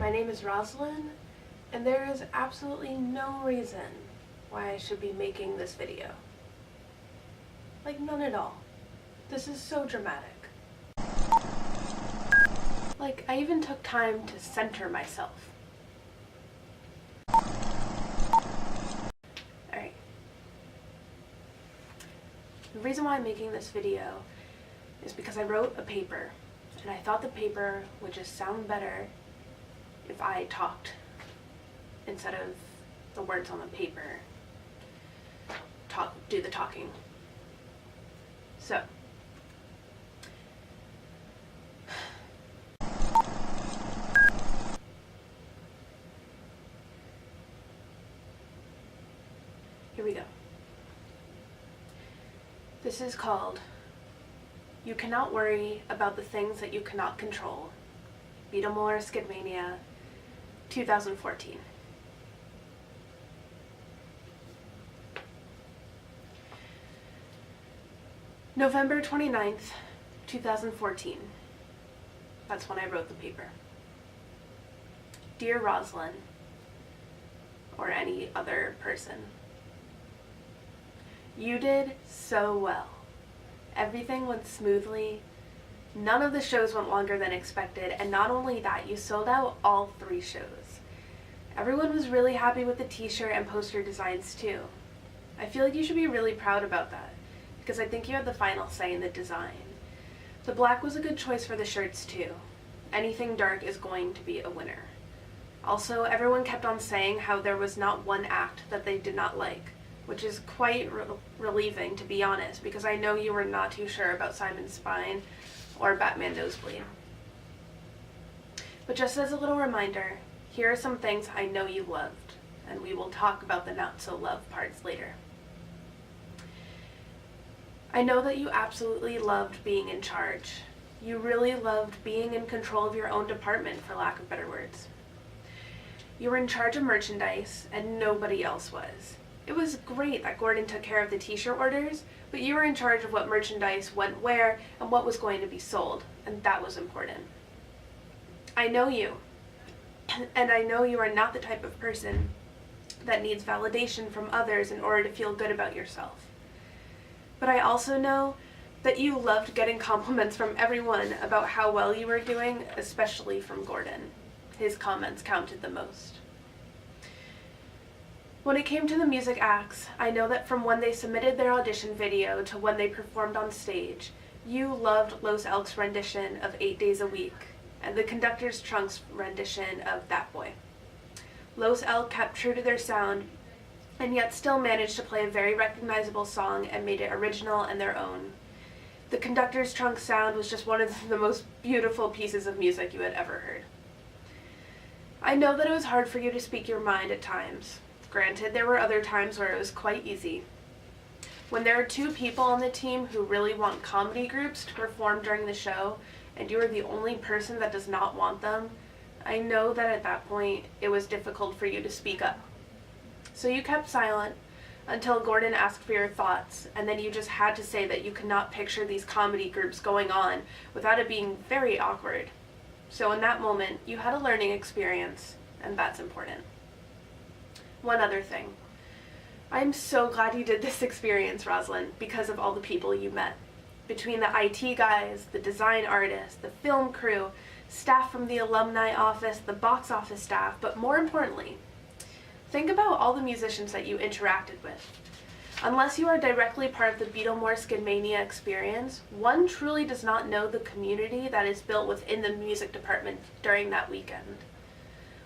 My name is Rosalind, and there is absolutely no reason why I should be making this video. Like, none at all. This is so dramatic. Like, I even took time to center myself. Alright. The reason why I'm making this video is because I wrote a paper, and I thought the paper would just sound better if I talked instead of the words on the paper do the talking. So, here we go. This is called You Cannot Worry About the Things That You Cannot Control. Beatlemore Skidmania, 2014. November 29th, 2014. That's when I wrote the paper. Dear Rosalind, or any other person, you did so well. Everything went smoothly. None of the shows went longer than expected, and not only that, you sold out all 3 shows. Everyone was really happy with the t-shirt and poster designs too. I feel like you should be really proud about that, because I think you had the final say in the design. The black was a good choice for the shirts too. Anything dark is going to be a winner. Also, everyone kept on saying how there was not one act that they did not like, which is quite relieving, to be honest, because I know you were not too sure about Simon's Spine or Batman Nosebleed. But just as a little reminder, here are some things I know you loved, and we will talk about the not-so-love parts later. I know that you absolutely loved being in charge. You really loved being in control of your own department, for lack of better words. You were in charge of merchandise, and nobody else was. It was great that Gordon took care of the t-shirt orders, but you were in charge of what merchandise went where and what was going to be sold, and that was important. I know you, and I know you are not the type of person that needs validation from others in order to feel good about yourself. But I also know that you loved getting compliments from everyone about how well you were doing, especially from Gordon. His comments counted the most. When it came to the music acts, I know that from when they submitted their audition video to when they performed on stage, you loved Los Elk's rendition of 8 Days a Week and the Conductor's Trunk's rendition of That Boy. Los Elk kept true to their sound and yet still managed to play a very recognizable song and made it original and their own. The Conductor's Trunk sound was just one of the most beautiful pieces of music you had ever heard. I know that it was hard for you to speak your mind at times. Granted, there were other times where it was quite easy. When there are 2 people on the team who really want comedy groups to perform during the show, and you are the only person that does not want them, I know that at that point it was difficult for you to speak up. So you kept silent until Gordon asked for your thoughts, and then you just had to say that you could not picture these comedy groups going on without it being very awkward. So in that moment, you had a learning experience, and that's important. One other thing. I'm so glad you did this experience, Rosalind, because of all the people you met. Between the IT guys, the design artists, the film crew, staff from the alumni office, the box office staff, but more importantly, think about all the musicians that you interacted with. Unless you are directly part of the Beatlemore Skidmania experience, one truly does not know the community that is built within the music department during that weekend.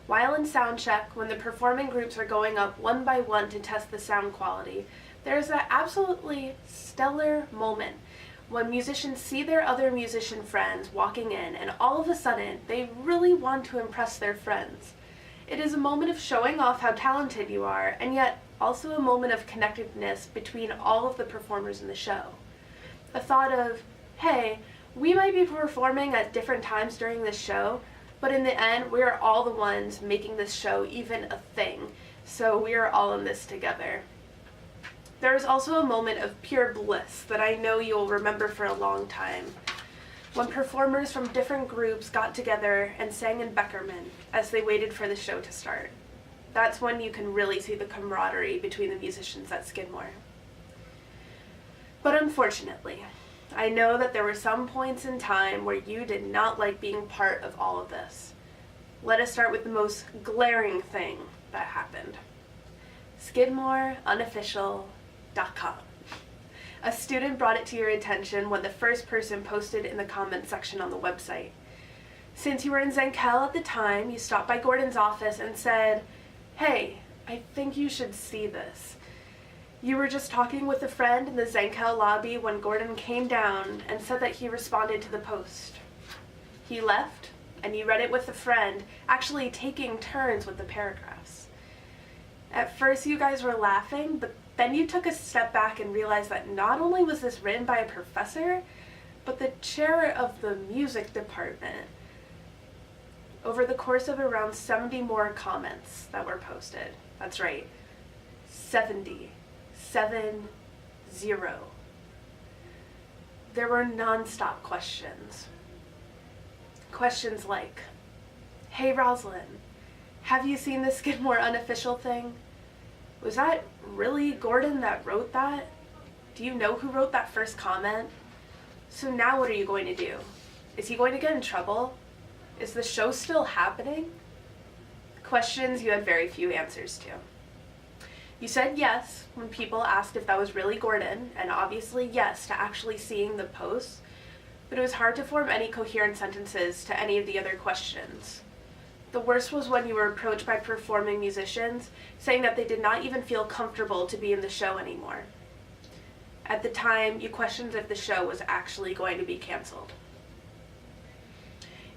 While in soundcheck, when the performing groups are going up one by one to test the sound quality, there is that absolutely stellar moment when musicians see their other musician friends walking in, and all of a sudden, they really want to impress their friends. It is a moment of showing off how talented you are, and yet also a moment of connectedness between all of the performers in the show. A thought of, hey, we might be performing at different times during this show, but in the end, we are all the ones making this show even a thing, so we are all in this together. There is also a moment of pure bliss that I know you'll remember for a long time. when performers from different groups got together and sang in Beckerman as they waited for the show to start. That's when you can really see the camaraderie between the musicians at Skidmore. But unfortunately, I know that there were some points in time where you did not like being part of all of this. Let us start with the most glaring thing that happened. SkidmoreUnofficial.com. A student brought it to your attention when the first person posted in the comment section on the website. Since you were in Zenkel at the time, you stopped by Gordon's office and said, "Hey, I think you should see this." You were just talking with a friend in the Zenkel lobby when Gordon came down and said that he responded to the post. He left, and you read it with a friend, actually taking turns with the paragraphs. At first you guys were laughing, but then you took a step back and realized that not only was this written by a professor, but the chair of the music department. Over the course of around 70 more comments that were posted. That's right, 70. 7-0. There were non-stop questions. Questions like, "Hey Rosalind, have you seen the Skidmore unofficial thing? Was that really Gordon that wrote that? Do you know who wrote that first comment? So now what are you going to do? Is he going to get in trouble? Is the show still happening?" Questions you had very few answers to. You said yes when people asked if that was really Gordon, and obviously yes to actually seeing the posts, but it was hard to form any coherent sentences to any of the other questions. The worst was when you were approached by performing musicians saying that they did not even feel comfortable to be in the show anymore. At the time, you questioned if the show was actually going to be canceled.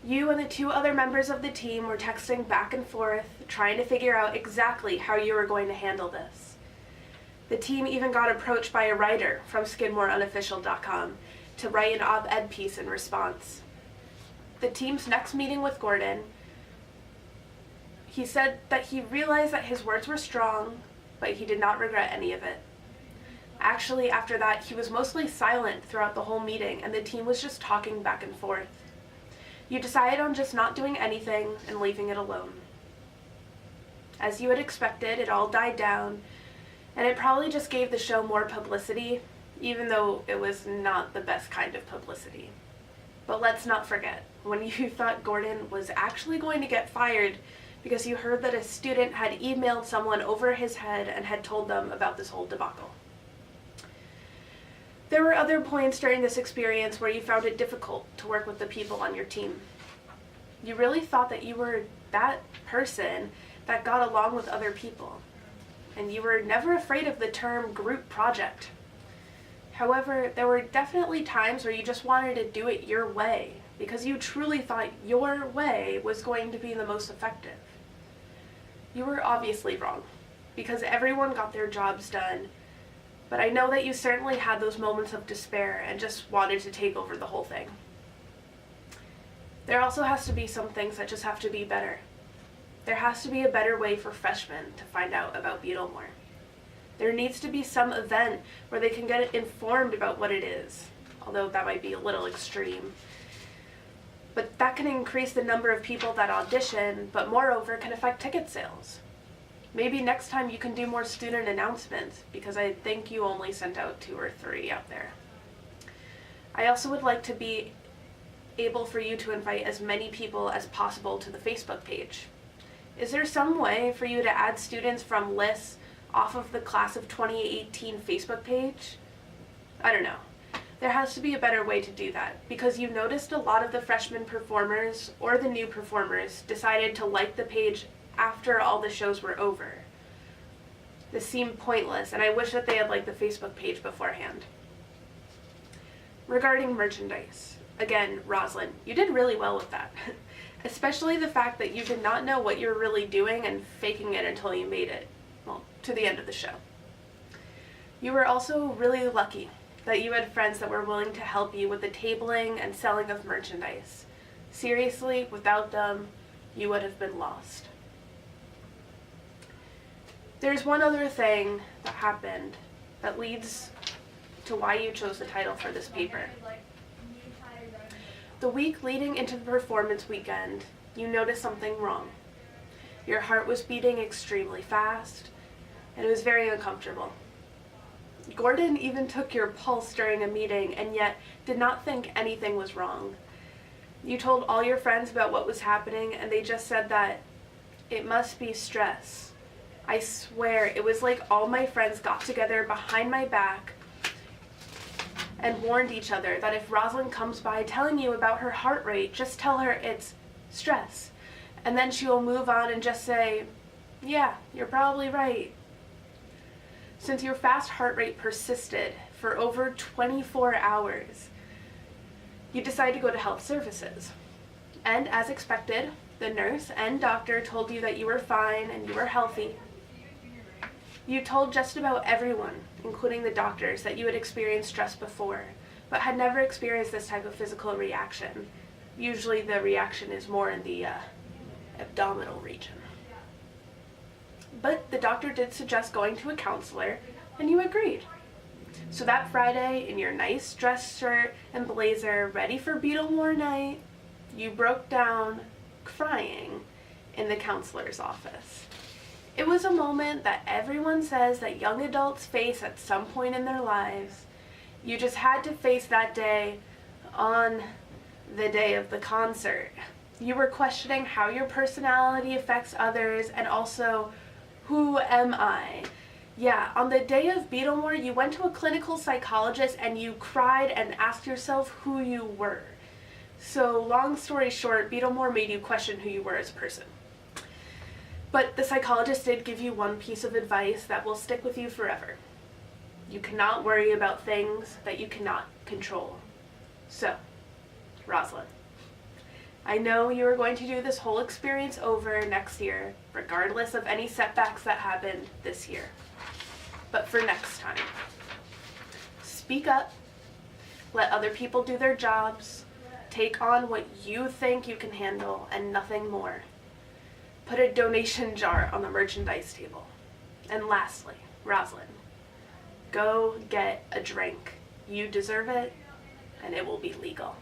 You and the two other members of the team were texting back and forth, trying to figure out exactly how you were going to handle this. The team even got approached by a writer from SkidmoreUnofficial.com to write an op-ed piece in response. The team's next meeting with Gordon, he said that he realized that his words were strong, but he did not regret any of it. Actually, after that, he was mostly silent throughout the whole meeting, and the team was just talking back and forth. You decided on just not doing anything and leaving it alone. As you had expected, it all died down, and it probably just gave the show more publicity, even though it was not the best kind of publicity. But let's not forget, when you thought Gordon was actually going to get fired because you heard that a student had emailed someone over his head and had told them about this whole debacle. There were other points during this experience where you found it difficult to work with the people on your team. You really thought that you were that person that got along with other people, and you were never afraid of the term group project. However, there were definitely times where you just wanted to do it your way, because you truly thought your way was going to be the most effective. You were obviously wrong, because everyone got their jobs done, but I know that you certainly had those moments of despair and just wanted to take over the whole thing. There also has to be some things that just have to be better. There has to be a better way for freshmen to find out about Beatlemore. There needs to be some event where they can get informed about what it is, although that might be a little extreme. But that can increase the number of people that audition, but moreover can affect ticket sales. Maybe next time you can do more student announcements, because I think you only sent out 2 or 3 out there. I also would like to be able for you to invite as many people as possible to the Facebook page. Is there some way for you to add students from lists off of the Class of 2018 Facebook page? I don't know. There has to be a better way to do that, because you noticed a lot of the freshman performers or the new performers decided to like the page after all the shows were over. This seemed pointless, and I wish that they had liked the Facebook page beforehand. Regarding merchandise, again, Rosalind, you did really well with that. Especially the fact that you did not know what you were really doing and faking it until you made it, well, to the end of the show. You were also really lucky that you had friends that were willing to help you with the tabling and selling of merchandise. Seriously, without them, you would have been lost. There's one other thing that happened that leads to why you chose the title for this paper. The week leading into the performance weekend, you noticed something wrong. Your heart was beating extremely fast, and it was very uncomfortable. Gordon even took your pulse during a meeting and yet did not think anything was wrong. You told all your friends about what was happening, and they just said that it must be stress. I swear, it was like all my friends got together behind my back and warned each other that if Rosalind comes by telling you about her heart rate, just tell her it's stress. And then she will move on and just say, yeah, you're probably right. Since your fast heart rate persisted for over 24 hours, you decided to go to health services. And as expected, the nurse and doctor told you that you were fine and you were healthy. You told just about everyone, including the doctors, that you had experienced stress before, but had never experienced this type of physical reaction. Usually the reaction is more in the abdominal region. But the doctor did suggest going to a counselor, and you agreed. So that Friday, in your nice dress shirt and blazer, ready for Beatlemore night, you broke down crying in the counselor's office. It was a moment that everyone says that young adults face at some point in their lives. You just had to face that day on the day of the concert. You were questioning how your personality affects others and also, who am I? Yeah, on the day of Beatlemore, you went to a clinical psychologist and you cried and asked yourself who you were. So, long story short, Beatlemore made you question who you were as a person. But the psychologist did give you one piece of advice that will stick with you forever. You cannot worry about things that you cannot control. So, Rosalind, I know you are going to do this whole experience over next year, regardless of any setbacks that happened this year. But for next time, speak up, let other people do their jobs, take on what you think you can handle and nothing more. Put a donation jar on the merchandise table. And lastly, Rosalind, go get a drink. You deserve it, and it will be legal.